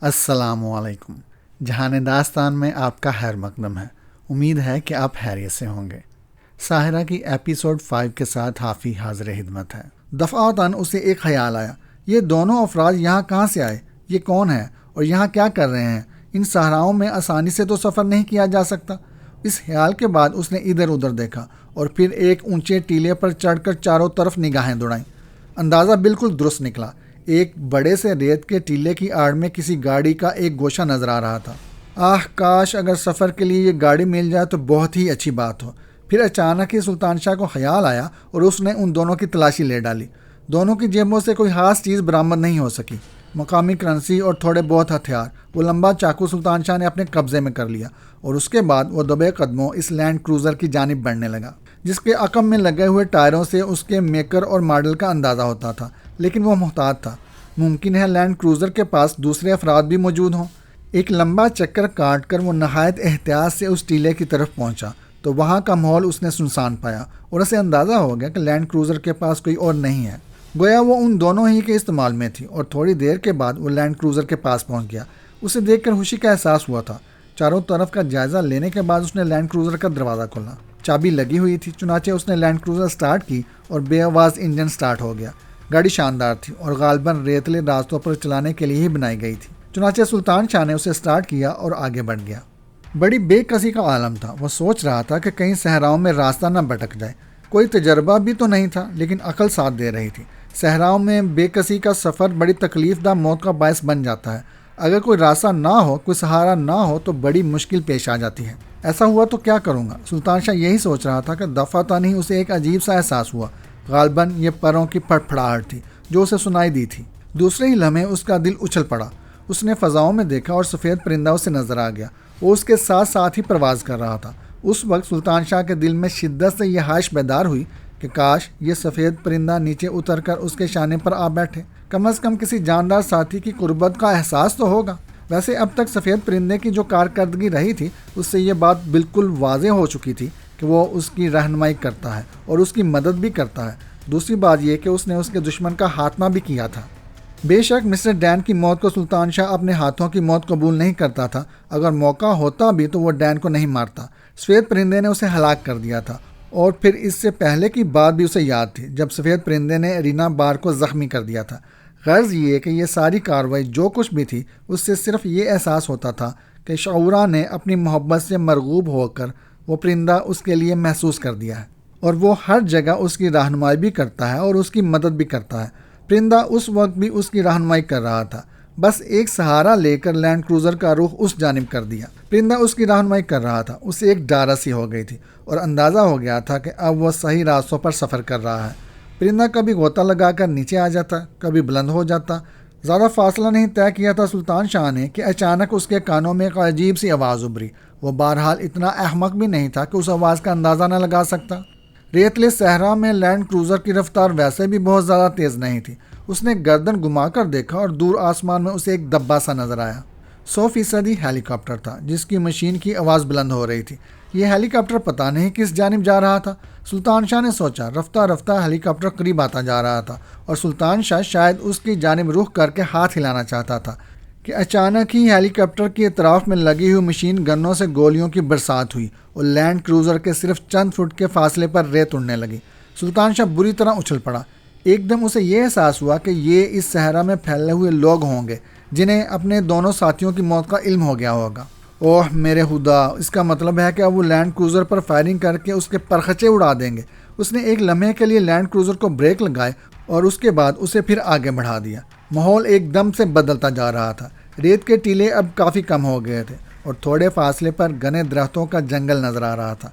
السلام علیکم۔ جہان داستان میں آپ کا خیر مقدم ہے۔ امید ہے کہ آپ خیریت سے ہوں گے۔ ساحرہ کی ایپیسوڈ 5 کے ساتھ حافی حاضر خدمت ہے۔ دفعاتاً اسے ایک خیال آیا، یہ دونوں افراد یہاں کہاں سے آئے؟ یہ کون ہے اور یہاں کیا کر رہے ہیں؟ ان صحراؤں میں آسانی سے تو سفر نہیں کیا جا سکتا۔ اس خیال کے بعد اس نے ادھر ادھر دیکھا اور پھر ایک اونچے ٹیلے پر چڑھ کر چاروں طرف نگاہیں دوڑائیں۔ اندازہ بالکل درست نکلا۔ ایک بڑے سے ریت کے ٹیلے کی آڑ میں کسی گاڑی کا ایک گوشہ نظر آ رہا تھا۔ کاش اگر سفر کے لیے یہ گاڑی مل جائے تو بہت ہی اچھی بات ہو۔ پھر اچانک ہی سلطان شاہ کو خیال آیا اور اس نے ان دونوں کی تلاشی لے ڈالی۔ دونوں کی جیبوں سے کوئی خاص چیز برآمد نہیں ہو سکی، مقامی کرنسی اور تھوڑے بہت ہتھیار۔ وہ لمبا چاقو سلطان شاہ نے اپنے قبضے میں کر لیا اور اس کے بعد وہ دبے قدموں اس لینڈ کروزر کی جانب بڑھنے لگا، جس کے عقب میں لگے ہوئے ٹائروں سے اس کے میکر اور ماڈل کا اندازہ ہوتا تھا۔ لیکن وہ محتاط تھا، ممکن ہے لینڈ کروزر کے پاس دوسرے افراد بھی موجود ہوں۔ ایک لمبا چکر کاٹ کر وہ نہایت احتیاط سے اس ٹیلے کی طرف پہنچا تو وہاں کا ماحول اس نے سنسان پایا اور اسے اندازہ ہو گیا کہ لینڈ کروزر کے پاس کوئی اور نہیں ہے، گویا وہ ان دونوں ہی کے استعمال میں تھی۔ اور تھوڑی دیر کے بعد وہ لینڈ کروزر کے پاس پہنچ گیا۔ اسے دیکھ کر خوشی کا احساس ہوا تھا۔ چاروں طرف کا جائزہ لینے کے بعد اس نے لینڈ کروزر کا دروازہ کھولا۔ چابی لگی ہوئی تھی، چنانچہ اس نے لینڈ کروزر سٹارٹ کی اور بے آواز انجن سٹارٹ ہو گیا۔ گاڑی شاندار تھی اور غالباً ریتلے راستوں پر چلانے کے لیے ہی بنائی گئی تھی۔ چنانچہ سلطان شاہ نے اسے سٹارٹ کیا اور آگے بڑھ گیا۔ بڑی بے کسی کا عالم تھا۔ وہ سوچ رہا تھا کہ کہیں صحراؤں میں راستہ نہ بھٹک جائے۔ کوئی تجربہ بھی تو نہیں تھا، لیکن عقل ساتھ دے رہی تھی۔ صحراؤں میں بے کسی کا سفر بڑی تکلیف دہ موت کا باعث بن جاتا ہے۔ اگر کوئی راستہ نہ ہو، کوئی سہارا نہ ہو تو بڑی مشکل پیش آ جاتی ہے۔ ایسا ہوا تو کیا کروں گا؟ سلطان شاہ یہی سوچ رہا تھا کہ دفعتاً ہی اسے ایک عجیب سا احساس ہوا۔ غالباً یہ پروں کی پھڑ پھڑاہٹ تھی جو اسے سنائی دی تھی۔ دوسرے ہی لمحے اس کا دل اچھل پڑا۔ اس نے فضاؤں میں دیکھا اور سفید پرندہ اسے نظر آ گیا۔ وہ اس کے ساتھ ساتھ ہی پرواز کر رہا تھا۔ اس وقت سلطان شاہ کے دل میں شدت سے یہ خواہش بیدار ہوئی کہ کاش یہ سفید پرندہ نیچے اتر کر اس کے شانے پر آ بیٹھے۔ کم از کم کسی جاندار ساتھی کی قربت کا احساس تو ہوگا۔ ویسے اب تک سفید پرندے کی جو کارکردگی رہی تھی، اس سے یہ بات بالکل واضح ہو چکی تھی کہ وہ اس کی رہنمائی کرتا ہے اور اس کی مدد بھی کرتا ہے۔ دوسری بات یہ کہ اس نے اس کے دشمن کا خاتمہ بھی کیا تھا۔ بے شک مسٹر ڈین کی موت کو سلطان شاہ اپنے ہاتھوں کی موت قبول نہیں کرتا تھا۔ اگر موقع ہوتا بھی تو وہ ڈین کو نہیں مارتا۔ سفید پرندے نے اسے ہلاک کر دیا تھا، اور پھر اس سے پہلے کی بات بھی اسے یاد تھی جب سفید پرندے نے رینا بار کو زخمی کر دیا تھا۔ غرض یہ کہ یہ ساری کارروائی جو کچھ بھی تھی، اس سے صرف یہ احساس ہوتا تھا کہ شعورا نے اپنی محبت سے مرغوب ہو کر وہ پرندہ اس کے لیے محسوس کر دیا ہے، اور وہ ہر جگہ اس کی رہنمائی بھی کرتا ہے اور اس کی مدد بھی کرتا ہے۔ پرندہ اس وقت بھی اس کی رہنمائی کر رہا تھا، بس ایک سہارا لے کر لینڈ کروزر کا رخ اس جانب کر دیا۔ پرندہ اس کی رہنمائی کر رہا تھا۔ اسے ایک ڈارا سی ہو گئی تھی اور اندازہ ہو گیا تھا کہ اب وہ صحیح راستوں پر سفر کر رہا ہے۔ پرندہ کبھی غوطہ لگا کر نیچے آ جاتا، کبھی بلند ہو جاتا۔ زیادہ فاصلہ نہیں طے کیا تھا سلطان شاہ نے کہ اچانک اس کے کانوں میں ایک عجیب سی آواز ابھری۔ وہ بہرحال اتنا احمق بھی نہیں تھا کہ اس آواز کا اندازہ نہ لگا سکتا۔ ریتلے صحرا میں لینڈ کروزر کی رفتار ویسے بھی بہت زیادہ تیز نہیں تھی۔ اس نے گردن گھما کر دیکھا اور دور آسمان میں اسے ایک دبا سا نظر آیا۔ 100% ہیلی کاپٹر تھا جس کی مشین کی آواز بلند ہو رہی تھی۔ یہ ہیلی کاپٹر پتہ نہیں کس جانب جا رہا تھا۔ سلطان شاہ نے سوچا۔ رفتہ رفتہ ہیلی کاپٹر قریب آتا جا رہا تھا اور سلطان شاہ شاید اس کی جانب رخ کر کے ہاتھ ہلانا چاہتا تھا کہ اچانک ہی ہیلی کاپٹر کے اطراف میں لگی ہوئی مشین گنوں سے گولیوں کی برسات ہوئی اور لینڈ کروزر کے صرف چند فٹ کے فاصلے پر ریت اڑنے لگی۔ سلطان شاہ بری طرح اچھل پڑا۔ ایک دم اسے یہ احساس ہوا کہ یہ اس صحرا میں پھیلے ہوئے لوگ ہوں گے جنہیں اپنے دونوں ساتھیوں کی موت کا علم ہو گیا ہوگا۔ اوہ میرے خدا، اس کا مطلب ہے کہ اب وہ لینڈ کروزر پر فائرنگ کر کے اس کے پرخچے اڑا دیں گے۔ اس نے ایک لمحے کے لیے لینڈ کروزر کو بریک لگائے اور اس کے بعد اسے پھر آگے بڑھا دیا۔ ماحول ایک دم سے بدلتا جا رہا تھا۔ ریت کے ٹیلے اب کافی کم ہو گئے تھے اور تھوڑے فاصلے پر گھنے درختوں کا جنگل نظر آ رہا تھا۔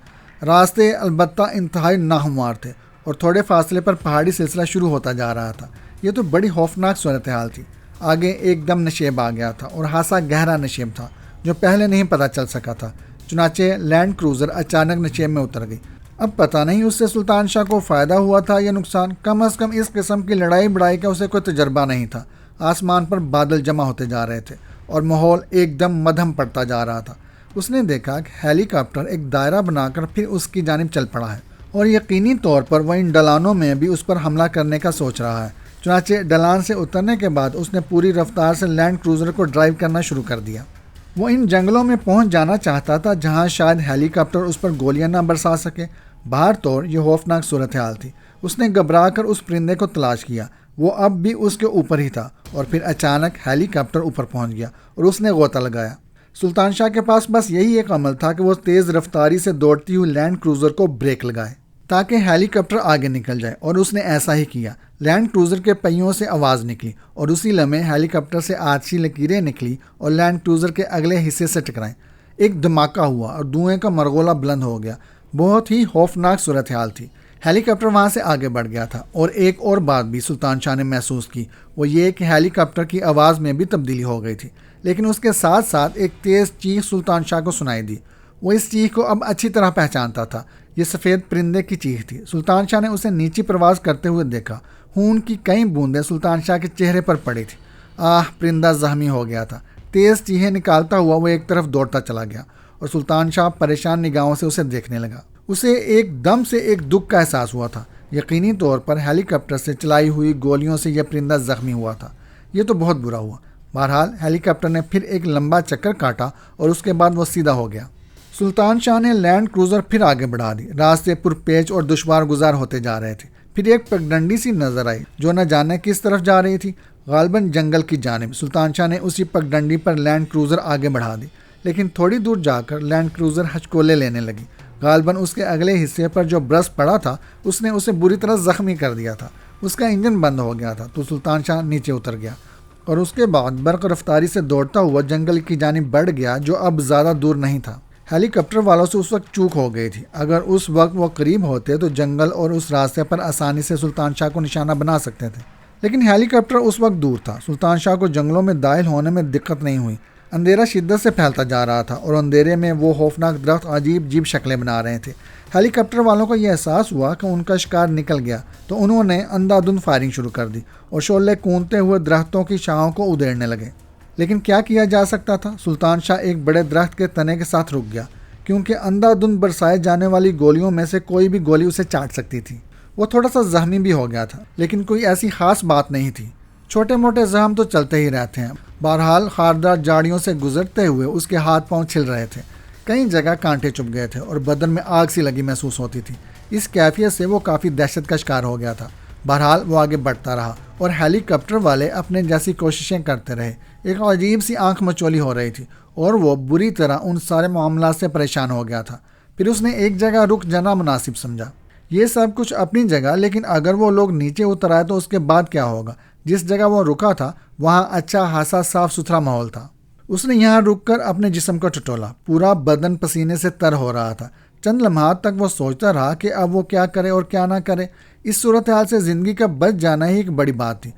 راستے البتہ انتہائی ناہموار تھے اور تھوڑے فاصلے پر پہاڑی سلسلہ شروع ہوتا جا رہا تھا۔ یہ تو بڑی خوفناک صورتحال تھی۔ آگے ایک دم نشیب آ گیا تھا اور خاصا گہرا نشیب تھا جو پہلے نہیں پتہ چل سکا تھا۔ چنانچہ لینڈ کروزر اچانک نشیب میں اتر گئی۔ اب پتہ نہیں اس سے سلطان شاہ کو فائدہ ہوا تھا یا نقصان۔ کم از کم اس قسم کی لڑائی بڑائی کا اسے کوئی تجربہ نہیں تھا۔ آسمان پر بادل جمع ہوتے جا رہے تھے اور ماحول ایک دم مدھم پڑتا جا رہا تھا۔ اس نے دیکھا کہ ہیلی کاپٹر ایک دائرہ بنا کر پھر اس کی جانب چل پڑا ہے اور یقینی طور پر وہ ان ڈلانوں میں بھی اس پر حملہ کرنے کا سوچ رہا ہے۔ چنانچہ ڈلان سے اترنے کے بعد اس نے پوری رفتار سے لینڈ کروزر کو ڈرائیو کرنا شروع کر دیا۔ وہ ان جنگلوں میں پہنچ جانا چاہتا تھا جہاں شاید ہیلی کاپٹر اس پر گولیاں نہ برسا سکے۔ باہر طور یہ خوفناک صورتحال تھی۔ اس نے گھبرا کر اس پرندے کو تلاش کیا، وہ اب بھی اس کے اوپر ہی تھا، اور پھر اچانک ہیلی کاپٹر اوپر پہنچ گیا اور اس نے غوطہ لگایا۔ سلطان شاہ کے پاس بس یہی ایک عمل تھا کہ وہ تیز رفتاری سے دوڑتی ہوئی لینڈ کروزر کو بریک لگائے تاکہ ہیلی کاپٹر آگے نکل جائے، اور اس نے ایسا ہی کیا۔ لینڈ کروزر کے پہیوں سے آواز نکلی اور اسی لمحے ہیلی کاپٹر سے آتشی لکیریں نکلی اور لینڈ کروزر کے اگلے حصے سے ٹکرائیں۔ ایک دھماکہ ہوا اور دھوئیں کا مرغولا بلند ہو گیا۔ بہت ہی خوفناک صورتحال تھی۔ ہیلی کاپٹر وہاں سے آگے بڑھ گیا تھا، اور ایک اور بات بھی سلطان شاہ نے محسوس کی، وہ یہ کہ ہیلی کاپٹر کی آواز میں بھی تبدیلی ہو گئی تھی، لیکن اس کے ساتھ ساتھ ایک تیز چیخ سلطان شاہ کو سنائی دی۔ وہ اس چیخ کو اب اچھی طرح پہچانتا تھا، یہ سفید پرندے کی چیخ تھی۔ سلطان شاہ نے اسے نیچی پرواز کرتے ہوئے دیکھا۔ خون کی کئی بوندیں سلطان شاہ کے چہرے پر پڑی تھی۔ پرندہ زخمی ہو گیا تھا۔ تیز چیخیں نکالتا ہوا وہ ایک طرف دوڑتا چلا گیا، اور سلطان شاہ پریشان نگاہوں سے اسے دیکھنے لگا۔ اسے ایک دم سے ایک دکھ کا احساس ہوا تھا۔ یقینی طور پر ہیلی کاپٹر سے چلائی ہوئی گولیوں سے یہ پرندہ زخمی ہوا تھا۔ یہ تو بہت برا ہوا۔ بہرحال ہیلی کاپٹر نے پھر ایک لمبا چکر کاٹا اور اس کے بعد وہ سیدھا ہو گیا۔ سلطان شاہ نے لینڈ کروزر پھر آگے بڑھا دی۔ راستے پرپیچ اور دشوار گزار ہوتے جا رہے تھے۔ پھر ایک پگڈنڈی سی نظر آئی جو نہ جانے کس طرف جا رہی تھی، غالباً جنگل کی جانب۔ سلطان شاہ نے اسی پگڈنڈی پر لینڈ کروزر آگے بڑھا دی، لیکن تھوڑی دور جا کر لینڈ کروزر ہچکولے لینے لگی۔ غالباً اس کے اگلے حصے پر جو برس پڑا تھا اس نے اسے بری طرح زخمی کر دیا تھا۔ اس کا انجن بند ہو گیا تھا تو سلطان شاہ نیچے اتر گیا اور اس کے بعد برق رفتاری سے دوڑتا ہوا جنگل کی جانب بڑھ گیا جو اب زیادہ دور نہیں تھا۔ ہیلی کاپٹر والوں سے اس وقت چوک ہو گئی تھی۔ اگر اس وقت وہ قریب ہوتے تو جنگل اور اس راستے پر آسانی سے سلطان شاہ کو نشانہ بنا سکتے تھے، لیکن ہیلی کاپٹر اس وقت دور تھا۔ سلطان شاہ کو جنگلوں میں داخل ہونے میں دقت نہیں ہوئی۔ اندھیرا شدت سے پھیلتا جا رہا تھا اور اندھیرے میں وہ خوفناک درخت عجیب شکلیں بنا رہے تھے۔ ہیلی کاپٹر والوں کو یہ احساس ہوا کہ ان کا شکار نکل گیا تو انہوں نے اندھا دھند فائرنگ شروع کر دی اور شعلے کونتے ہوئے درختوں کی شاخوں کو ادھیڑنے لگے۔ لیکن کیا کیا جا سکتا تھا؟ سلطان شاہ ایک بڑے درخت کے تنے کے ساتھ رک گیا، کیونکہ اندھا دھند برسائے جانے والی گولیوں میں سے کوئی بھی گولی اسے چاٹ سکتی تھی۔ وہ تھوڑا سا زخمی بھی ہو گیا تھا، لیکن کوئی ایسی خاص بات نہیں تھی۔ چھوٹے موٹے زخم تو چلتے ہی رہتے ہیں۔ بہرحال خاردار جاڑیوں سے گزرتے ہوئے اس کے ہاتھ پاؤں چھل رہے تھے، کئی جگہ کانٹے چبھ گئے تھے اور بدن میں آگ سی لگی محسوس ہوتی تھی۔ اس کیفیت سے وہ کافی دہشت کا شکار ہو گیا تھا۔ بہرحال وہ آگے بڑھتا رہا اور ہیلی کاپٹر والے اپنے جیسی کوششیں کرتے رہے۔ ایک عجیب سی آنکھ مچولی ہو رہی تھی اور وہ بری طرح ان سارے معاملات سے پریشان ہو گیا تھا۔ پھر اس نے ایک جگہ رک جانا مناسب سمجھا۔ یہ سب کچھ اپنی جگہ، لیکن اگر وہ لوگ نیچے اتر آئے تو اس کے بعد کیا ہوگا؟ جس جگہ وہ رکا تھا وہاں اچھا خاصا صاف ستھرا ماحول تھا۔ اس نے یہاں رک کر اپنے جسم کو ٹٹولا۔ پورا بدن پسینے سے تر ہو رہا تھا۔ چند لمحات تک وہ سوچتا رہا کہ اب وہ کیا کرے اور کیا نہ کرے۔ اس صورتحال سے زندگی کا بچ جانا ہی ایک بڑی بات تھی۔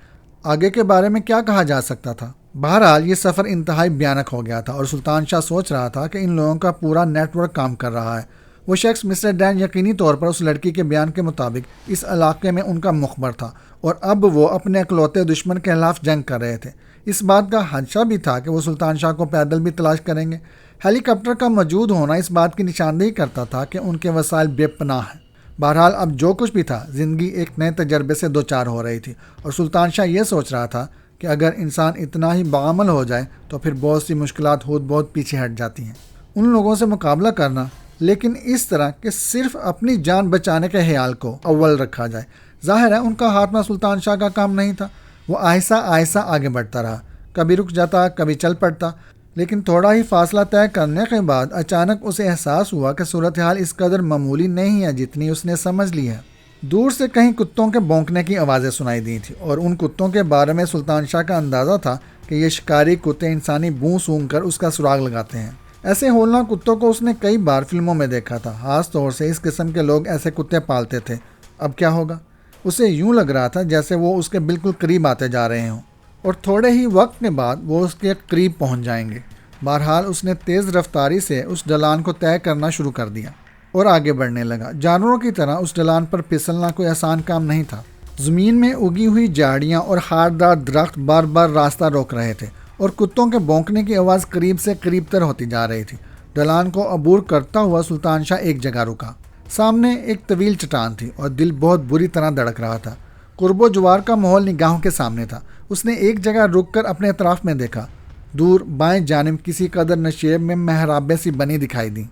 آگے کے بارے میں کیا کہا جا سکتا تھا؟ بہرحال یہ سفر انتہائی بھیانک ہو گیا تھا اور سلطان شاہ سوچ رہا تھا کہ ان لوگوں کا پورا نیٹ ورک کام کر رہا ہے۔ وہ شخص مسٹر ڈین یقینی طور پر اس لڑکی کے بیان کے مطابق اس علاقے میں ان کا مخبر تھا، اور اب وہ اپنے اکلوتے دشمن کے خلاف جنگ کر رہے تھے۔ اس بات کا خدشہ بھی تھا کہ وہ سلطان شاہ کو پیدل بھی تلاش کریں گے۔ ہیلی کاپٹر کا موجود ہونا اس بات کی نشاندہی کرتا تھا کہ ان کے وسائل بے پناہ ہیں۔ بہرحال اب جو کچھ بھی تھا، زندگی ایک نئے تجربے سے دوچار ہو رہی تھی، اور سلطان شاہ یہ سوچ رہا تھا کہ اگر انسان اتنا ہی باعمل ہو جائے تو پھر بہت سی مشکلات خود بہت پیچھے ہٹ جاتی ہیں۔ ان لوگوں سے مقابلہ کرنا، لیکن اس طرح کہ صرف اپنی جان بچانے کے خیال کو اول رکھا جائے، ظاہر ہے ان کا ہاتھ میں سلطان شاہ کا کام نہیں تھا۔ وہ آہستہ آہستہ آگے بڑھتا رہا، کبھی رک جاتا، کبھی چل پڑتا، لیکن تھوڑا ہی فاصلہ طے کرنے کے بعد اچانک اسے احساس ہوا کہ صورتحال اس قدر معمولی نہیں ہے جتنی اس نے سمجھ لی ہے۔ دور سے کہیں کتوں کے بھونکنے کی آوازیں سنائی دی تھیں، اور ان کتوں کے بارے میں سلطان شاہ کا اندازہ تھا کہ یہ شکاری کتے انسانی بوں سونگھ کر اس کا سراغ لگاتے ہیں۔ ایسے ہولناک کتوں کو اس نے کئی بار فلموں میں دیکھا تھا، خاص طور سے اس قسم کے لوگ ایسے کتے پالتے تھے۔ اب کیا ہوگا؟ اسے یوں لگ رہا تھا جیسے وہ اس کے بالکل قریب آتے جا رہے ہوں، اور تھوڑے ہی وقت کے بعد وہ اس کے قریب پہنچ جائیں گے۔ بہرحال اس نے تیز رفتاری سے اس ڈھلان کو طے کرنا شروع کر دیا اور آگے بڑھنے لگا۔ جانوروں کی طرح اس ڈھلان پر پھسلنا کوئی آسان کام نہیں تھا۔ زمین میں اگی ہوئی جھاڑیاں اور خاردار درخت بار بار راستہ روک رہے تھے، اور کتوں کے بھونکنے کی آواز قریب سے قریب تر ہوتی جا رہی تھی۔ ڈھلان کو عبور کرتا ہوا سلطان شاہ ایک جگہ رکا۔ سامنے ایک طویل چٹان تھی اور دل بہت بری طرح دھڑک رہا تھا۔ قرب و جوار کا ماحول نگاہوں کے سامنے تھا۔ اس نے ایک جگہ رک کر اپنے اطراف میں دیکھا۔ دور بائیں جانب کسی قدر نشیب میں محرابیں سی بنی دکھائی دیں،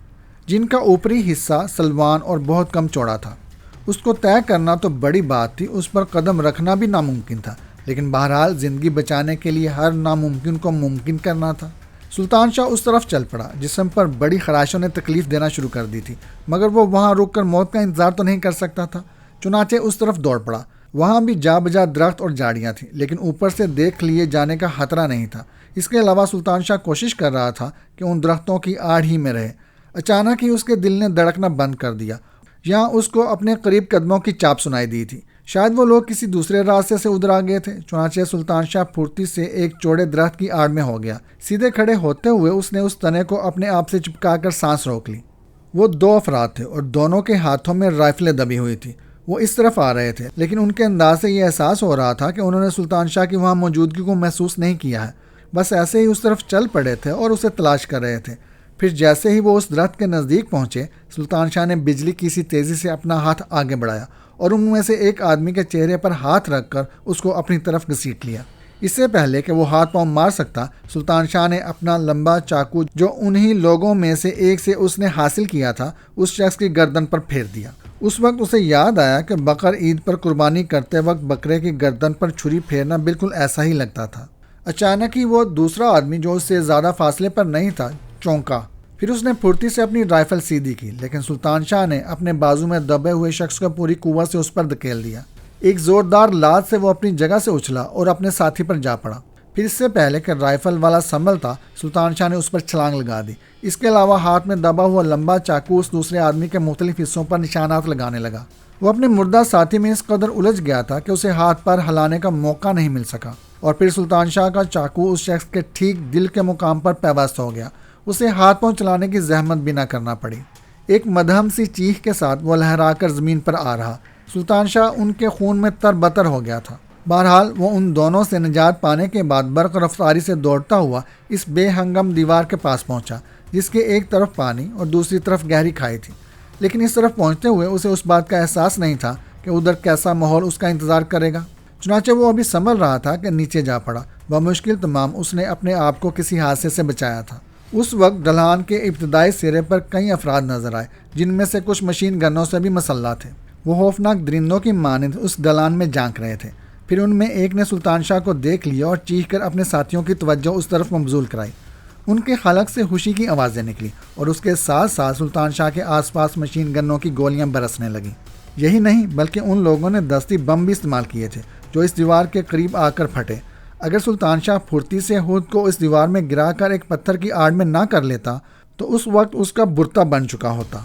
جن کا اوپری حصہ سلوان اور بہت کم چوڑا تھا۔ اس کو طے کرنا تو بڑی بات تھی، اس پر قدم رکھنا بھی ناممکن تھا، لیکن بہرحال زندگی بچانے کے لیے ہر ناممکن کو ممکن کرنا تھا۔ سلطان شاہ اس طرف چل پڑا۔ جسم پر بڑی خراشوں نے تکلیف دینا شروع کر دی تھی، مگر وہ وہاں رک کر موت کا انتظار تو نہیں کر سکتا تھا، چنانچہ اس طرف دوڑ پڑا۔ وہاں بھی جا بجا درخت اور جھاڑیاں تھیں، لیکن اوپر سے دیکھ لیے جانے کا خطرہ نہیں تھا۔ اس کے علاوہ سلطان شاہ کوشش کر رہا تھا کہ ان درختوں کی آڑ ہی میں رہے۔ اچانک ہی اس کے دل نے دھڑکنا بند کر دیا۔ یہاں اس کو اپنے قریب قدموں کی چاپ سنائی دی تھی۔ شاید وہ لوگ کسی دوسرے راستے سے ادھر آ گئے تھے۔ چنانچہ سلطان شاہ پھرتی سے ایک چوڑے درخت کی آڑ میں ہو گیا۔ سیدھے کھڑے ہوتے ہوئے اس نے اس تنے کو اپنے آپ سے چپکا کر سانس روک لی۔ وہ 2 افراد تھے اور دونوں کے ہاتھوں میں رائفلیں دبی ہوئی تھی۔ وہ اس طرف آ رہے تھے، لیکن ان کے انداز سے یہ احساس ہو رہا تھا کہ انہوں نے سلطان شاہ کی وہاں موجودگی کو محسوس نہیں کیا ہے، بس ایسے ہی اس طرف چل پڑے تھے اور اسے تلاش کر رہے تھے۔ پھر جیسے ہی وہ اس درخت کے نزدیک پہنچے، سلطان شاہ نے بجلی کی سی تیزی سے اپنا ہاتھ آگے بڑھایا اور ان میں سے ایک آدمی کے چہرے پر ہاتھ رکھ کر اس کو اپنی طرف گھسیٹ لیا۔ اس سے پہلے کہ وہ ہاتھ پاؤں مار سکتا، سلطان شاہ نے اپنا لمبا چاقو جو انہی لوگوں میں سے ایک سے اس نے حاصل کیا تھا، اس شخص کی گردن پر پھیر دیا۔ اس وقت اسے یاد آیا کہ بقر عید پر قربانی کرتے وقت بکرے کی گردن پر چھری پھیرنا بالکل ایسا ہی لگتا تھا۔ اچانک ہی وہ دوسرا آدمی جو اس سے زیادہ فاصلے پر نہیں تھا چونکا۔ پھر اس نے پھرتی سے اپنی رائفل سیدھی کی، لیکن سلطان شاہ نے اپنے بازو میں دبے ہوئے شخص کو پوری قوت سے اس پر دھکیل دیا۔ ایک زوردار لات سے وہ اپنی جگہ سے اچھلا اور اپنے ساتھی پر جا پڑا۔ پھر اس سے پہلے کہ رائفل والا سنبھلتا، سلطان شاہ نے اس پر چھلانگ لگا دی۔ اس کے علاوہ ہاتھ میں دبا ہوا لمبا چاقو اس دوسرے آدمی کے مختلف حصوں پر نشانات لگانے لگا۔ وہ اپنے مردہ ساتھی میں اس قدر الجھ گیا تھا کہ اسے ہاتھ پر ہلانے کا موقع نہیں مل سکا، اور پھر سلطان شاہ کا چاقو اس شخص کے ٹھیک دل کے مقام پر پیوست ہو گیا۔ اسے ہاتھ پاؤں چلانے کی زحمت بھی نہ کرنا پڑی۔ ایک مدھم سی چیخ کے ساتھ وہ لہرا کر زمین پر آ رہا۔ سلطان شاہ ان کے خون میں تر بتر ہو گیا تھا۔ بہرحال وہ ان دونوں سے نجات پانے کے بعد برق رفتاری سے دوڑتا ہوا اس بے ہنگم دیوار کے پاس پہنچا، جس کے ایک طرف پانی اور دوسری طرف گہری کھائی تھی۔ لیکن اس طرف پہنچتے ہوئے اسے اس بات کا احساس نہیں تھا کہ ادھر کیسا ماحول اس کا انتظار کرے گا۔ چنانچہ وہ ابھی سنبھل رہا تھا کہ نیچے جا پڑا۔ بمشکل تمام اس نے اپنے آپ کو کسی حادثے سے بچایا تھا۔ اس وقت ڈھلان کے ابتدائی سرے پر کئی افراد نظر آئے، جن میں سے کچھ مشین گنوں سے بھی مسلح تھے۔ وہ خوفناک درندوں کی مانند اس ڈھلان میں جھانک رہے تھے۔ پھر ان میں ایک نے سلطان شاہ کو دیکھ لیا اور چیخ کر اپنے ساتھیوں کی توجہ اس طرف مبذول کرائی۔ ان کے حلق سے خوشی کی آوازیں نکلی اور اس کے ساتھ ساتھ سلطان شاہ کے آس پاس مشین گنوں کی گولیاں برسنے لگیں۔ یہی نہیں بلکہ ان لوگوں نے دستی بم بھی استعمال کیے تھے، جو اس دیوار کے قریب آ کر پھٹے۔ اگر سلطان شاہ پھرتی سے خود کو اس دیوار میں گرا کر ایک پتھر کی آڑ میں نہ کر لیتا تو اس وقت اس کا برتا بن چکا ہوتا۔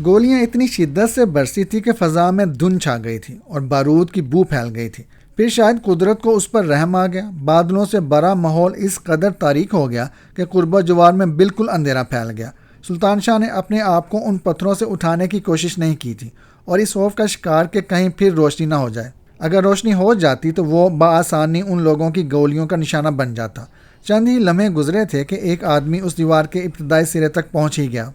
گولیاں اتنی شدت سے برسی تھی کہ فضا میں دھند چھا گئی تھی اور بارود کی بو پھیل گئی تھی۔ پھر شاید قدرت کو اس پر رحم آ گیا۔ بادلوں سے بھرا ماحول اس قدر تاریک ہو گیا کہ قرب و جوار میں بالکل اندھیرا پھیل گیا۔ سلطان شاہ نے اپنے آپ کو ان پتھروں سے اٹھانے کی کوشش نہیں کی تھی اور اس خوف کا شکار کہ کہیں پھر روشنی نہ ہو جائے۔ اگر روشنی ہو جاتی تو وہ بآسانی ان لوگوں کی گولیوں کا نشانہ بن جاتا۔ چند ہی لمحے گزرے تھے کہ ایک آدمی اس دیوار کے ابتدائی سرے تک پہنچ ہی گیا۔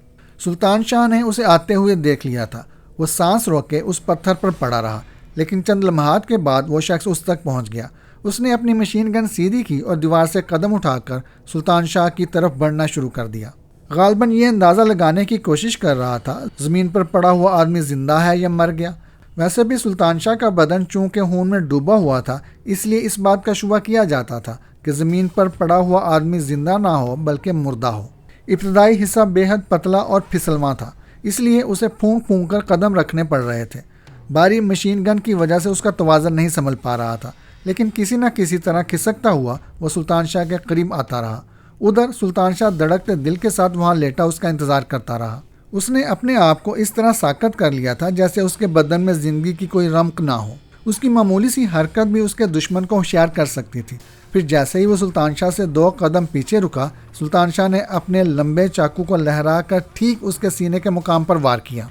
سلطان شاہ نے اسے آتے ہوئے دیکھ لیا تھا۔ وہ سانس روک کے اس پتھر پر پڑا رہا، لیکن چند لمحات کے بعد وہ شخص اس تک پہنچ گیا۔ اس نے اپنی مشین گن سیدھی کی اور دیوار سے قدم اٹھا کر سلطان شاہ کی طرف بڑھنا شروع کر دیا۔ غالباً یہ اندازہ لگانے کی کوشش کر رہا تھا زمین پر پڑا ہوا آدمی زندہ ہے یا مر گیا۔ ویسے بھی سلطان شاہ کا بدن چونکہ خون میں ڈوبا ہوا تھا، اس لیے اس بات کا شبہ کیا جاتا تھا کہ زمین پر پڑا ہوا آدمی زندہ نہ ہو بلکہ مردہ ہو۔ ابتدائی حصہ بے حد پتلا اور پھسلواں تھا، اس لیے اسے پھونک پھونک کر قدم رکھنے پڑ رہے تھے۔ بھاری مشین گن کی وجہ سے اس کا توازن نہیں سنبھل پا رہا تھا، لیکن کسی نہ کسی طرح کھسکتا ہوا وہ سلطان شاہ کے قریب آتا رہا۔ ادھر سلطان شاہ دھڑکتے دل کے ساتھ وہاں لیٹا اس کا انتظار کرتا رہا۔ اس نے اپنے آپ کو اس طرح ساکت کر لیا تھا جیسے اس کے بدن میں زندگی کی کوئی رمق نہ ہو۔ اس کی معمولی سی حرکت بھی اس کے دشمن کو ہوشیار کر سکتی تھی۔ پھر جیسے ہی وہ سلطان شاہ سے 2 قدم پیچھے رکا، سلطان شاہ نے اپنے لمبے چاقو کو لہرا کر ٹھیک اس کے سینے کے مقام پر وار کیا۔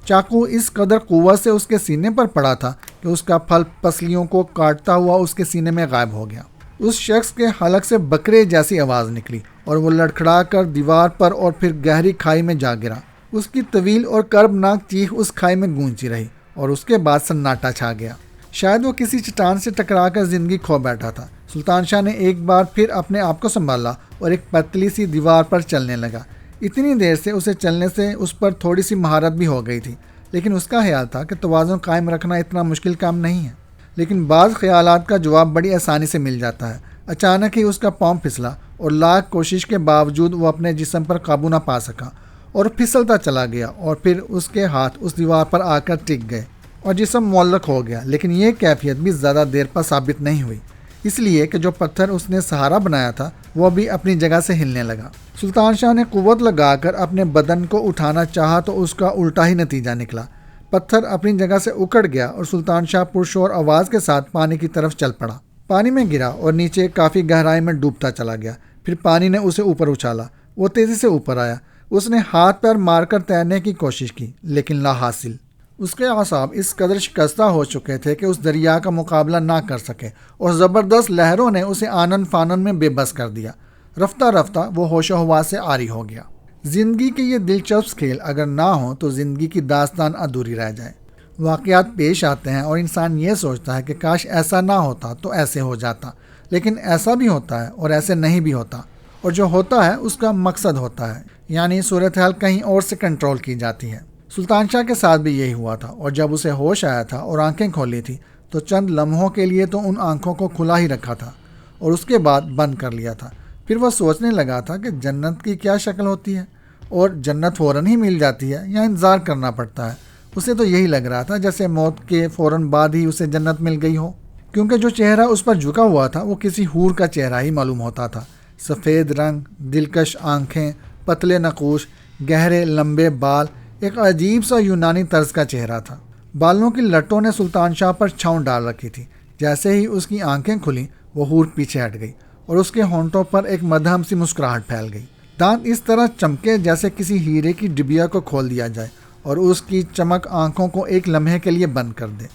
چاقو اس قدر قوت سے اس کے سینے پر پڑا تھا کہ اس کا پھل پسلیوں کو کاٹتا ہوا اس کے سینے میں غائب ہو گیا۔ اس شخص کے حلق سے بکرے جیسی آواز نکلی اور وہ لڑکھڑا کر دیوار پر اور پھر گہری کھائی میں جا گرا۔ اس کی طویل اور کربناک چیخ اس کھائی میں گونجتی رہی اور اس کے بعد سناٹا چھا گیا۔ شاید وہ کسی چٹان سے ٹکرا کر زندگی کھو بیٹھا تھا۔ سلطان شاہ نے ایک بار پھر اپنے آپ کو سنبھالا اور ایک پتلی سی دیوار پر چلنے لگا۔ اتنی دیر سے اسے چلنے سے اس پر تھوڑی سی مہارت بھی ہو گئی تھی، لیکن اس کا خیال تھا کہ توازن قائم رکھنا اتنا مشکل کام نہیں ہے۔ لیکن بعض خیالات کا جواب بڑی آسانی سے مل جاتا ہے۔ اچانک ہی اس کا پاؤں پھسلا اور لاکھ کوشش کے باوجود وہ اپنے جسم پر قابو نہ پا سکا اور پھسلتا چلا گیا، اور پھر اس کے ہاتھ اس دیوار پر آ کر ٹک گئے اور جسم معلق ہو گیا۔ لیکن یہ کیفیت بھی زیادہ دیر پر ثابت نہیں ہوئی، اس لیے کہ جو پتھر اس نے سہارا بنایا تھا وہ بھی اپنی جگہ سے ہلنے لگا۔ سلطان شاہ نے قوت لگا کر اپنے بدن کو اٹھانا چاہا تو اس کا الٹا ہی نتیجہ نکلا۔ پتھر اپنی جگہ سے اکڑ گیا اور سلطان شاہ پرشور آواز کے ساتھ پانی کی طرف چل پڑا۔ پانی میں گرا اور نیچے کافی گہرائی میں ڈوبتا چلا گیا۔ پھر پانی نے اسے اوپر اچھالا۔ وہ تیزی سے اوپر آیا۔ اس نے ہاتھ پیر مار کر تیرنے کی کوشش کی، لیکن لا حاصل۔ اس کے اعصاب اس قدر شکستہ ہو چکے تھے کہ اس دریا کا مقابلہ نہ کر سکے، اور زبردست لہروں نے اسے آنن فانن میں بے بس کر دیا۔ رفتہ رفتہ وہ ہوش و حواس سے عاری ہو گیا۔ زندگی کے یہ دلچسپ کھیل اگر نہ ہوں تو زندگی کی داستان ادھوری رہ جائے۔ واقعات پیش آتے ہیں اور انسان یہ سوچتا ہے کہ کاش ایسا نہ ہوتا تو ایسے ہو جاتا، لیکن ایسا بھی ہوتا ہے اور ایسے نہیں بھی ہوتا، اور جو ہوتا ہے اس کا مقصد ہوتا ہے، یعنی صورتحال کہیں اور سے کنٹرول کی جاتی ہے۔ سلطان شاہ کے ساتھ بھی یہی ہوا تھا، اور جب اسے ہوش آیا تھا اور آنکھیں کھولی تھی تو چند لمحوں کے لیے تو ان آنکھوں کو کھلا ہی رکھا تھا اور اس کے بعد بند کر لیا تھا۔ پھر وہ سوچنے لگا تھا کہ جنت کی کیا شکل ہوتی ہے، اور جنت فوراً ہی مل جاتی ہے یا انتظار کرنا پڑتا ہے۔ اسے تو یہی لگ رہا تھا جیسے موت کے فوراً بعد ہی اسے جنت مل گئی ہو، کیونکہ جو چہرہ اس پر جھکا ہوا تھا وہ کسی حور کا چہرہ ہی معلوم ہوتا تھا۔ سفید رنگ، دلکش آنکھیں، پتلے نقوش، گہرے لمبے بال، ایک عجیب سا یونانی طرز کا چہرہ تھا۔ بالوں کی لٹوں نے سلطان شاہ پر چھاؤں ڈال رکھی تھی۔ جیسے ہی اس کی آنکھیں کھلیں وہ حور پیچھے ہٹ گئی اور اس کے ہونٹوں پر ایک مدھم سی مسکراہٹ پھیل گئی۔ دانت اس طرح چمکے جیسے کسی ہیرے کی ڈبیا کو کھول دیا جائے اور اس کی چمک آنکھوں کو ایک لمحے کے لیے بند کر دے۔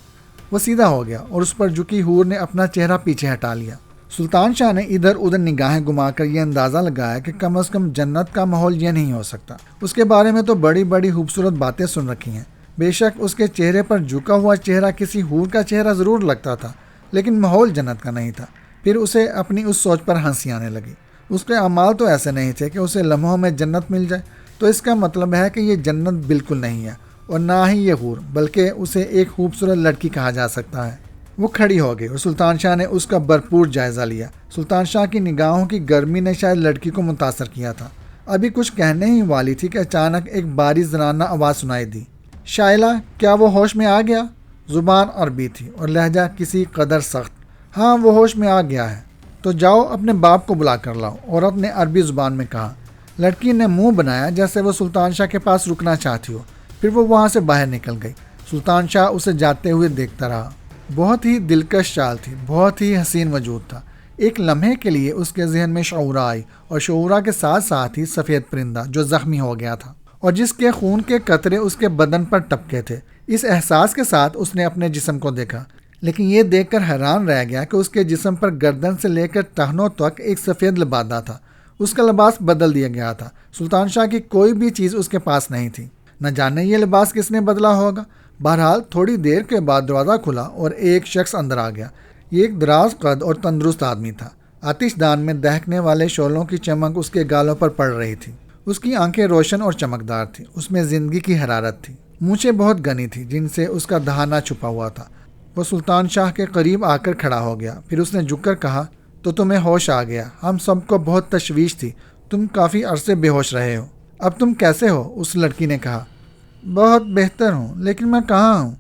وہ سیدھا ہو گیا اور اس پر جھکی حور نے اپنا چہرہ پیچھے ہٹا لیا۔ سلطان شاہ نے ادھر ادھر نگاہیں گھما کر یہ اندازہ لگایا کہ کم از کم جنت کا ماحول یہ نہیں ہو سکتا۔ اس کے بارے میں تو بڑی بڑی خوبصورت باتیں سن رکھی ہیں۔ بے شک اس کے چہرے پر جھکا ہوا چہرہ کسی حور کا چہرہ ضرور لگتا تھا، لیکن ماحول جنت کا نہیں تھا۔ پھر اسے اپنی اس سوچ پر ہنسی آنے لگی۔ اس کے اعمال تو ایسے نہیں تھے کہ اسے لمحوں میں جنت مل جائے، تو اس کا مطلب ہے کہ یہ جنت بالکل نہیں ہے، اور نہ ہی یہ حور، بلکہ اسے ایک خوبصورت لڑکی کہا جا سکتا ہے۔ وہ کھڑی ہو گئی اور سلطان شاہ نے اس کا بھرپور جائزہ لیا۔ سلطان شاہ کی نگاہوں کی گرمی نے شاید لڑکی کو متاثر کیا تھا۔ ابھی کچھ کہنے ہی والی تھی کہ اچانک ایک باری زنانہ آواز سنائی دی، شائلہ، کیا وہ ہوش میں آ گیا؟ زبان عربی تھی اور لہجہ کسی قدر سخت۔ ہاں، وہ ہوش میں آ گیا ہے۔ تو جاؤ اپنے باپ کو بلا کر لاؤ، عورت نے عربی زبان میں کہا۔ لڑکی نے منہ بنایا جیسے وہ سلطان شاہ کے پاس رکنا چاہتی ہو، پھر وہ وہاں سے باہر نکل گئی۔ سلطان شاہ اسے جاتے ہوئے دیکھتا رہا۔ بہت ہی دلکش چال تھی، بہت ہی حسین وجود تھا۔ ایک لمحے کے لیے اس کے ذہن میں شعورہ آئی، اور شعورہ کے ساتھ ساتھ ہی سفید پرندہ جو زخمی ہو گیا تھا اور جس کے خون کے قطرے اس کے بدن پر ٹپکے تھے۔ اس احساس کے ساتھ اس نے اپنے جسم کو دیکھا، لیکن یہ دیکھ کر حیران رہ گیا کہ اس کے جسم پر گردن سے لے کر ٹہنوں تک ایک سفید لبادہ تھا۔ اس کا لباس بدل دیا گیا تھا۔ سلطان شاہ کی کوئی بھی چیز اس کے پاس نہیں تھی۔ نہ جانے یہ لباس کس نے بدلا ہوگا۔ بہرحال تھوڑی دیر کے بعد دروازہ کھلا اور ایک شخص اندر آ گیا۔ یہ ایک دراز قد اور تندرست آدمی تھا۔ آتش دان میں دہکنے والے شعلوں کی چمک اس کے گالوں پر پڑ رہی تھی۔ اس کی آنکھیں روشن اور چمکدار تھیں، اس میں زندگی کی حرارت تھی۔ مونچھیں بہت گھنی تھی جن سے اس کا دہانہ چھپا ہوا تھا۔ وہ سلطان شاہ کے قریب آ کر کھڑا ہو گیا۔ پھر اس نے جھک کر کہا، تو تمہیں ہوش آ گیا۔ ہم سب کو بہت تشویش تھی، تم کافی عرصے بے ہوش رہے ہو۔ اب تم کیسے ہو؟ اس لڑکی نے کہا۔ بہت بہتر ہوں، لیکن میں کہاں ہوں؟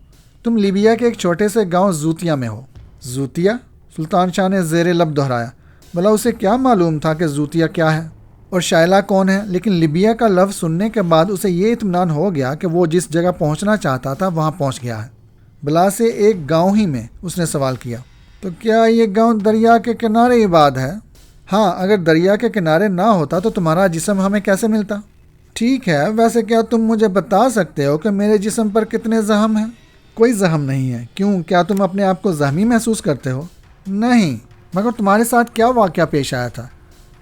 تم لیبیا کے ایک چھوٹے سے گاؤں زوتیا میں ہو۔ زوتیا؟ سلطان شاہ نے زیر لب دہرایا۔ بھلا اسے کیا معلوم تھا کہ زوتیا کیا ہے اور شائلہ کون ہے؟ لیکن لیبیا کا لفظ سننے کے بعد اسے یہ اطمینان ہو گیا کہ وہ جس جگہ پہنچنا چاہتا تھا وہاں پہنچ گیا ہے۔ بلا سے ایک گاؤں ہی میں؟ اس نے سوال کیا۔ تو کیا یہ گاؤں دریا کے کنارے آباد ہے؟ ہاں، اگر دریا کے کنارے نہ ہوتا تو تمہارا جسم ہمیں کیسے ملتا؟ ٹھیک ہے، ویسے کیا تم مجھے بتا سکتے ہو کہ میرے جسم پر کتنے زخم ہیں؟ کوئی زخم نہیں ہے۔ کیوں، کیا تم اپنے آپ کو زخمی محسوس کرتے ہو؟ نہیں، مگر تمہارے ساتھ کیا واقعہ پیش آیا تھا؟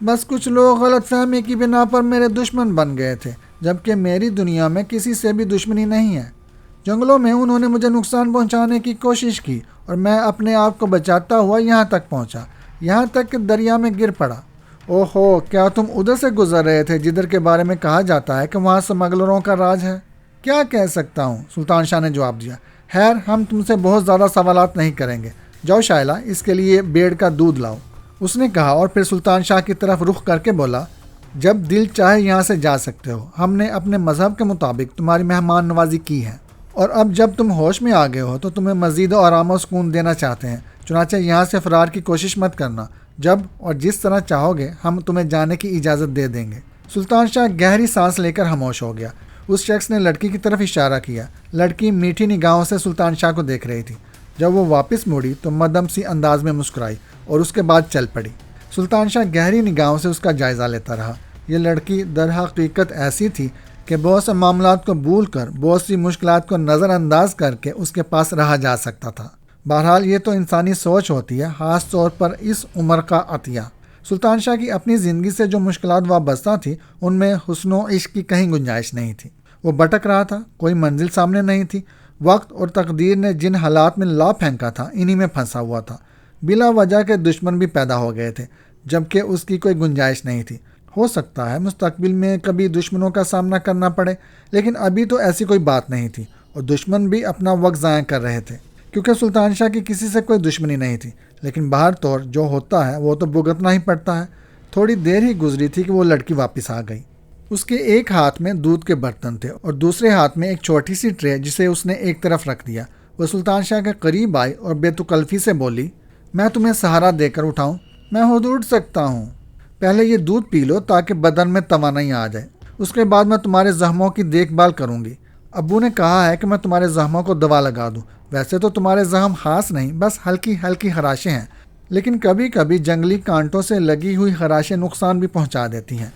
بس کچھ لوگ غلط فہمی کی بنا پر میرے دشمن بن گئے تھے، جبکہ میری دنیا میں کسی سے بھی دشمنی نہیں ہے۔ جنگلوں میں انہوں نے مجھے نقصان پہنچانے کی کوشش کی اور میں اپنے آپ کو بچاتا ہوا یہاں تک پہنچا، یہاں تک کہ دریا میں گر پڑا۔ اوہو، کیا تم ادھر سے گزر رہے تھے جدھر کے بارے میں کہا جاتا ہے کہ وہاں سمگلروں کا راج ہے؟ کیا کہہ سکتا ہوں، سلطان شاہ نے جواب دیا۔ خیر، ہم تم سے بہت زیادہ سوالات نہیں کریں گے، جاؤ شائلہ، اس کے لیے بیڑ کا دودھ لاؤ، اس نے کہا، اور پھر سلطان شاہ کی طرف رخ کر کے بولا، جب دل چاہے یہاں سے جا سکتے ہو، ہم نے اپنے مذہب کے مطابق تمہاری مہمان نوازی کی ہے، اور اب جب تم ہوش میں آ گئے ہو تو تمہیں مزید آرام و سکون دینا چاہتے ہیں، چنانچہ یہاں سے فرار کی کوشش مت کرنا، جب اور جس طرح چاہو گے ہم تمہیں جانے کی اجازت دے دیں گے۔ سلطان شاہ گہری سانس لے کر خاموش ہو گیا۔ اس شخص نے لڑکی کی طرف اشارہ کیا۔ لڑکی میٹھی نگاہوں سے سلطان شاہ کو دیکھ رہی تھی۔ جب وہ واپس مڑی تو مدھم سی انداز میں مسکرائی اور اس کے بعد چل پڑی۔ سلطان شاہ گہری نگاہوں سے اس کا جائزہ لیتا رہا۔ یہ لڑکی در حقیقت ایسی تھی کہ بہت سے معاملات کو بھول کر، بہت سی مشکلات کو نظر انداز کر کے اس کے پاس رہا جا سکتا تھا۔ بہرحال یہ تو انسانی سوچ ہوتی ہے، خاص طور پر اس عمر کا عطیہ۔ سلطان شاہ کی اپنی زندگی سے جو مشکلات وابستہ تھی ان میں حسن و عشق کی کہیں گنجائش نہیں تھی۔ وہ بھٹک رہا تھا، کوئی منزل سامنے نہیں تھی۔ وقت اور تقدیر نے جن حالات میں لا پھینکا تھا انہی میں پھنسا ہوا تھا۔ بلا وجہ کے دشمن بھی پیدا ہو گئے تھے جبکہ اس کی کوئی گنجائش نہیں تھی۔ ہو سکتا ہے مستقبل میں کبھی دشمنوں کا سامنا کرنا پڑے، لیکن ابھی تو ایسی کوئی بات نہیں تھی، اور دشمن بھی اپنا وقت ضائع کر رہے تھے کیونکہ سلطان شاہ کی کسی سے کوئی دشمنی نہیں تھی۔ لیکن باہر طور جو ہوتا ہے وہ تو بھگتنا ہی پڑتا ہے۔ تھوڑی دیر ہی گزری تھی کہ وہ لڑکی واپس آ گئی۔ اس کے ایک ہاتھ میں دودھ کے برتن تھے اور دوسرے ہاتھ میں ایک چھوٹی سی ٹرے جسے اس نے ایک طرف رکھ دیا۔ وہ سلطان شاہ کے قریب آئی اور بے تکلفی سے بولی، میں تمہیں سہارا دے کر اٹھاؤں؟ میں خود اٹھ سکتا ہوں۔ پہلے یہ دودھ پی لو تاکہ بدن میں توانائی آ جائے، اس کے بعد میں تمہارے زخموں کی دیکھ بھال کروں گی۔ ابو نے کہا ہے کہ میں تمہارے زخموں کو دوا لگا دوں۔ ویسے تو تمہارے زخم خاص نہیں، بس ہلکی ہلکی خراشیں ہیں، لیکن کبھی کبھی جنگلی کانٹوں سے لگی ہوئی خراشیں نقصان بھی پہنچا دیتی ہیں۔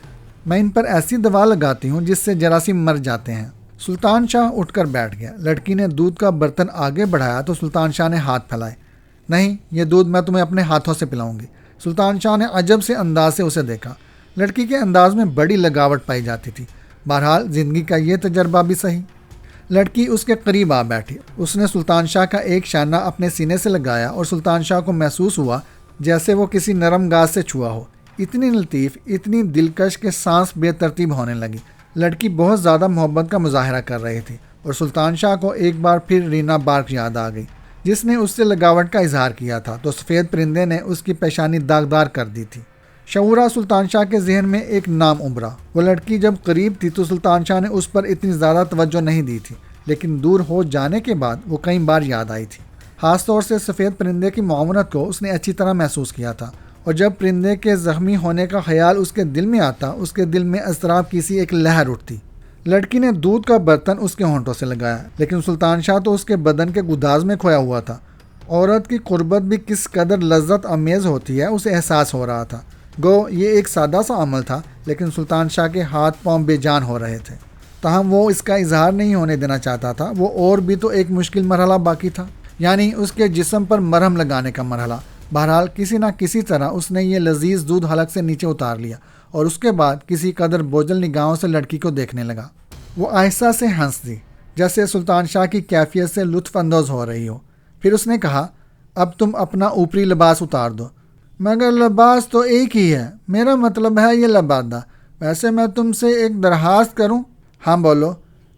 میں ان پر ایسی دوا لگاتی ہوں جس سے جراثیم مر جاتے ہیں۔ سلطان شاہ اٹھ کر بیٹھ گیا۔ لڑکی نے دودھ کا برتن آگے بڑھایا تو سلطان شاہ نے ہاتھ پھیلائے۔ نہیں، یہ دودھ میں تمہیں اپنے ہاتھوں سے پلاؤں گی۔ سلطان شاہ نے عجب سے انداز سے اسے دیکھا۔ لڑکی کے انداز میں بڑی لگاوٹ پائی جاتی تھی۔ بہرحال زندگی کا یہ تجربہ بھی صحیح۔ لڑکی اس کے قریب آ بیٹھی۔ اس نے سلطان شاہ کا ایک شانہ اپنے سینے سے لگایا اور سلطان شاہ کو محسوس ہوا جیسے وہ کسی نرم گاز سے چھوا ہو۔ اتنی لطیف، اتنی دلکش کہ سانس بے ترتیب ہونے لگی۔ لڑکی بہت زیادہ محبت کا مظاہرہ کر رہی تھی اور سلطان شاہ کو ایک بار پھر رینا بارک یاد آ گئی جس نے اس سے لگاوٹ کا اظہار کیا تھا تو سفید پرندے نے اس کی پیشانی داغدار کر دی تھی۔ شعورہ سلطان شاہ کے ذہن میں ایک نام ابھرا۔ وہ لڑکی جب قریب تھی تو سلطان شاہ نے اس پر اتنی زیادہ توجہ نہیں دی تھی، لیکن دور ہو جانے کے بعد وہ کئی بار یاد آئی تھی۔ خاص طور سے سفید پرندے کی معاونت کو اس نے اچھی طرح محسوس کیا تھا، اور جب پرندے کے زخمی ہونے کا خیال اس کے دل میں آتا، اس کے دل میں اضطراب کی سی ایک لہر اٹھتی۔ لڑکی نے دودھ کا برتن اس کے ہونٹوں سے لگایا، لیکن سلطان شاہ تو اس کے بدن کے گداز میں کھویا ہوا تھا۔ عورت کی قربت بھی کس قدر لذت امیز ہوتی ہے اسے احساس ہو رہا تھا۔ گو یہ ایک سادہ سا عمل تھا، لیکن سلطان شاہ کے ہاتھ پاؤں بے جان ہو رہے تھے۔ تاہم وہ اس کا اظہار نہیں ہونے دینا چاہتا تھا۔ وہ اور بھی تو ایک مشکل مرحلہ باقی تھا، یعنی اس کے جسم پر مرہم لگانے کا مرحلہ۔ بہرحال کسی نہ کسی طرح اس نے یہ لذیذ دودھ حلق سے نیچے اتار لیا اور اس کے بعد کسی قدر بوجھل نگاہوں سے لڑکی کو دیکھنے لگا۔ وہ آہستہ سے ہنس دی جیسے سلطان شاہ کی کیفیت سے لطف اندوز ہو رہی ہو۔ پھر اس نے کہا، اب تم اپنا اوپری لباس اتار دو۔ مگر لباس تو ایک ہی ہے، میرا مطلب ہے یہ لبادہ۔ ویسے میں تم سے ایک درخواست کروں؟ ہاں بولو۔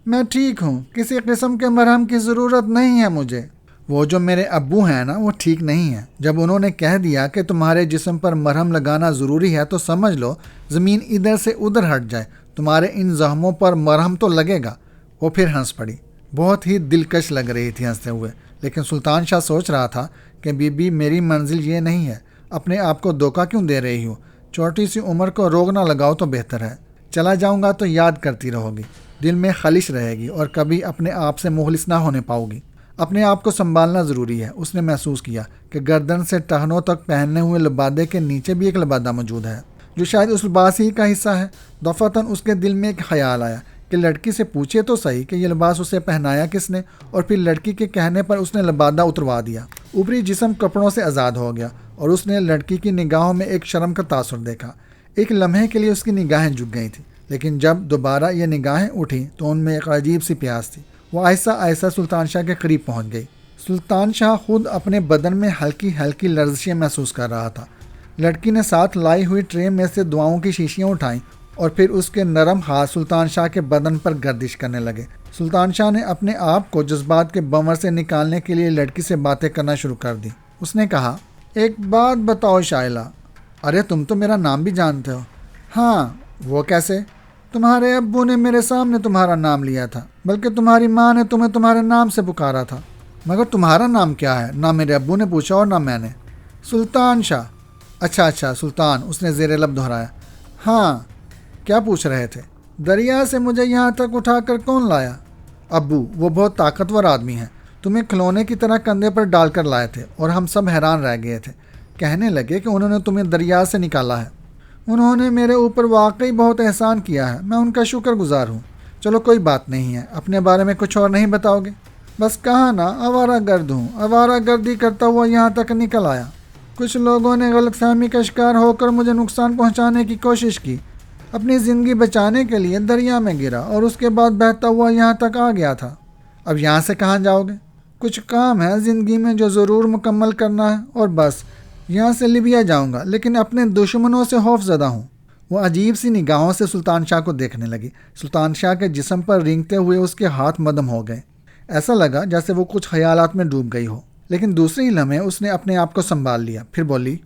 میں ٹھیک ہوں، کسی قسم کے مرہم کی ضرورت نہیں ہے مجھے۔ وہ جو میرے ابو ہیں نا، وہ ٹھیک نہیں ہیں۔ جب انہوں نے کہہ دیا کہ تمہارے جسم پر مرہم لگانا ضروری ہے تو سمجھ لو زمین ادھر سے ادھر ہٹ جائے، تمہارے ان زخموں پر مرہم تو لگے گا۔ وہ پھر ہنس پڑی، بہت ہی دلکش لگ رہی تھی ہنستے ہوئے، لیکن سلطان شاہ سوچ رہا تھا کہ بی بی میری منزل یہ نہیں ہے، اپنے آپ کو دھوکہ کیوں دے رہی ہو؟ چھوٹی سی عمر کو روگ نہ لگاؤ تو بہتر ہے۔ چلا جاؤں گا تو یاد کرتی رہو گی، دل میں خلش رہے گی اور کبھی اپنے آپ سے مخلص نہ ہونے پاؤ گی۔ اپنے آپ کو سنبھالنا ضروری ہے۔ اس نے محسوس کیا کہ گردن سے ٹہنوں تک پہننے ہوئے لبادے کے نیچے بھی ایک لبادہ موجود ہے جو شاید اس لباس ہی کا حصہ ہے۔ دفعتاً اس کے دل میں ایک خیال آیا کہ لڑکی سے پوچھے تو صحیح کہ یہ لباس اسے پہنایا کس نے، اور پھر لڑکی کے کہنے پر اس نے لبادہ اتروا دیا۔ اوپری جسم کپڑوں سے آزاد ہو گیا اور اس نے لڑکی کی نگاہوں میں ایک شرم کا تاثر دیکھا۔ ایک لمحے کے لیے اس کی نگاہیں جھک گئی تھیں، لیکن جب دوبارہ یہ نگاہیں اٹھیں تو ان میں ایک عجیب سی پیاس تھی۔ وہ آہستہ آہستہ سلطان شاہ کے قریب پہنچ گئی۔ سلطان شاہ خود اپنے بدن میں ہلکی ہلکی لرزشیں محسوس کر رہا تھا۔ لڑکی نے ساتھ لائی ہوئی ٹرے میں سے دعاؤں کی شیشیاں اٹھائیں اور پھر اس کے نرم ہاتھ سلطان شاہ کے بدن پر گردش کرنے لگے۔ سلطان شاہ نے اپنے آپ کو جذبات کے بنور سے نکالنے کے لیے لڑکی سے باتیں کرنا شروع کر دی۔ اس نے کہا، ایک بات بتاؤ شائلہ، ارے تم تو میرا نام بھی جانتے ہو۔ ہاں، وہ کیسے؟ تمہارے ابو نے میرے سامنے تمہارا نام لیا تھا، بلکہ تمہاری ماں نے تمہیں تمہارے نام سے پکارا تھا۔ مگر تمہارا نام کیا ہے؟ نہ میرے ابو نے پوچھا اور نہ میں نے۔ سلطان شاہ۔ اچھا سلطان، اس نے زیر لب دہرایا۔ ہاں، کیا پوچھ رہے تھے؟ دریا سے مجھے یہاں تک اٹھا کر کون لایا؟ ابو، وہ بہت طاقتور آدمی ہیں، تمہیں کھلونے کی طرح کندھے پر ڈال کر لائے تھے اور ہم سب حیران رہ گئے تھے۔ کہنے لگے کہ انہوں نے تمہیں دریا سے نکالا ہے۔ انہوں نے میرے اوپر واقعی بہت احسان کیا ہے، میں ان کا شکر گزار ہوں۔ چلو کوئی بات نہیں ہے، اپنے بارے میں کچھ اور نہیں بتاؤ گے؟ بس کہا نا، آوارہ گرد ہوں، آوارہ گردی کرتا ہوا یہاں تک نکل آیا۔ کچھ لوگوں نے غلط فہمی کا شکار ہو کر مجھے نقصان پہنچانے کی کوشش کی۔ اپنی زندگی بچانے کے لیے دریا میں گرا اور اس کے بعد بہتا ہوا یہاں تک آ گیا تھا۔ اب یہاں سے کہاں جاؤ گے؟ کچھ کام ہے زندگی میں جو ضرور مکمل کرنا ہے اور بس یہاں سے لیبیا جاؤں گا، لیکن اپنے دشمنوں سے خوف زدہ ہوں۔ وہ عجیب سی نگاہوں سے سلطان شاہ کو دیکھنے لگی۔ سلطان شاہ کے جسم پر رینگتے ہوئے اس کے ہاتھ مدم ہو گئے۔ ایسا لگا جیسے وہ کچھ خیالات میں ڈوب گئی ہو، لیکن دوسرے ہی لمحے اس نے اپنے آپ کو سنبھال لیا۔ پھر بولی،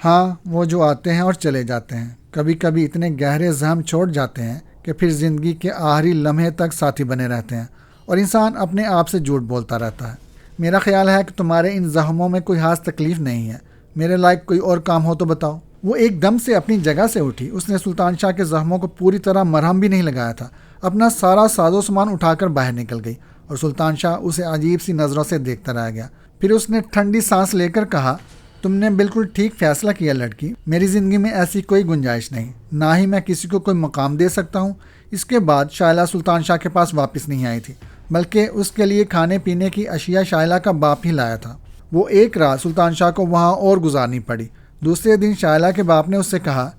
ہاں، وہ جو آتے ہیں اور چلے جاتے ہیں، کبھی کبھی اتنے گہرے زخم چھوڑ جاتے ہیں کہ پھر زندگی کے آخری لمحے تک ساتھی بنے رہتے ہیں اور انسان اپنے آپ سے جھوٹ بولتا رہتا ہے۔ میرا خیال ہے کہ تمہارے ان زخموں میں کوئی خاص تکلیف نہیں ہے، میرے لائق کوئی اور کام ہو تو بتاؤ۔ وہ ایک دم سے اپنی جگہ سے اٹھی۔ اس نے سلطان شاہ کے زخموں کو پوری طرح مرہم بھی نہیں لگایا تھا۔ اپنا سارا ساز و سامان اٹھا کر باہر نکل گئی اور سلطان شاہ اسے عجیب سی نظروں سے دیکھتا رہ گیا۔ پھر اس نے ٹھنڈی سانس لے کر کہا، تم نے بالکل ٹھیک فیصلہ کیا لڑکی، میری زندگی میں ایسی کوئی گنجائش نہیں، نہ ہی میں کسی کو کوئی مقام دے سکتا ہوں۔ اس کے بعد شائلہ سلطان شاہ کے پاس واپس نہیں آئی تھی، بلکہ اس کے لیے کھانے پینے کی اشیاء شائلہ کا باپ ہی لایا تھا۔ وہ ایک رات سلطان شاہ کو وہاں اور گزارنی پڑی۔ دوسرے دن شائلہ کے باپ نے اس سے کہا،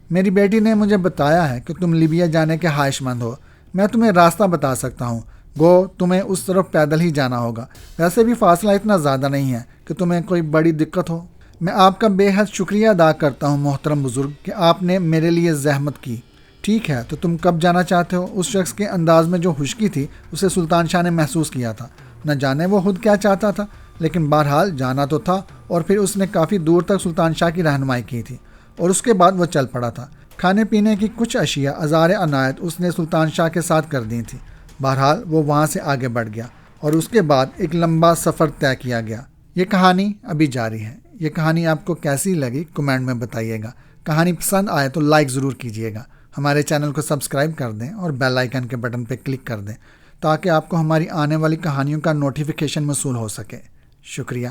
میری بیٹی نے مجھے بتایا ہے کہ تم لیبیا جانے کے خواہش مند ہو، میں تمہیں راستہ بتا سکتا ہوں، گو تمہیں اس طرف پیدل ہی جانا ہوگا۔ ویسے بھی فاصلہ اتنا زیادہ نہیں ہے کہ تمہیں کوئی بڑی دقت ہو۔ میں آپ کا بے حد شکریہ ادا کرتا ہوں محترم بزرگ کہ آپ نے میرے لیے زحمت کی۔ ٹھیک ہے، تو تم کب جانا چاہتے ہو؟ اس شخص کے انداز میں جو خشکی تھی اسے سلطان شاہ نے محسوس کیا تھا۔ نہ جانے وہ خود کیا چاہتا تھا، لیکن بہرحال جانا تو تھا، اور پھر اس نے کافی دور تک سلطان شاہ کی رہنمائی کی تھی اور اس کے بعد وہ چل پڑا تھا۔ کھانے پینے کی کچھ اشیاء ازار عنایت اس نے سلطان شاہ کے ساتھ کر دی تھی۔ بہرحال وہ وہاں سے آگے بڑھ گیا اور اس کے بعد ایک لمبا سفر طے کیا گیا۔ یہ کہانی ابھی جاری ہے۔ یہ کہانی آپ کو کیسی لگی کمنٹ میں بتائیے گا۔ کہانی پسند آئے تو لائک ضرور کیجیے گا۔ ہمارے چینل کو سبسکرائب کر دیں اور بیل آئیکن کے بٹن پہ کلک کر دیں تاکہ آپ کو ہماری آنے والی کہانیوں کا نوٹیفیکیشن موصول ہو سکے۔ شکریہ۔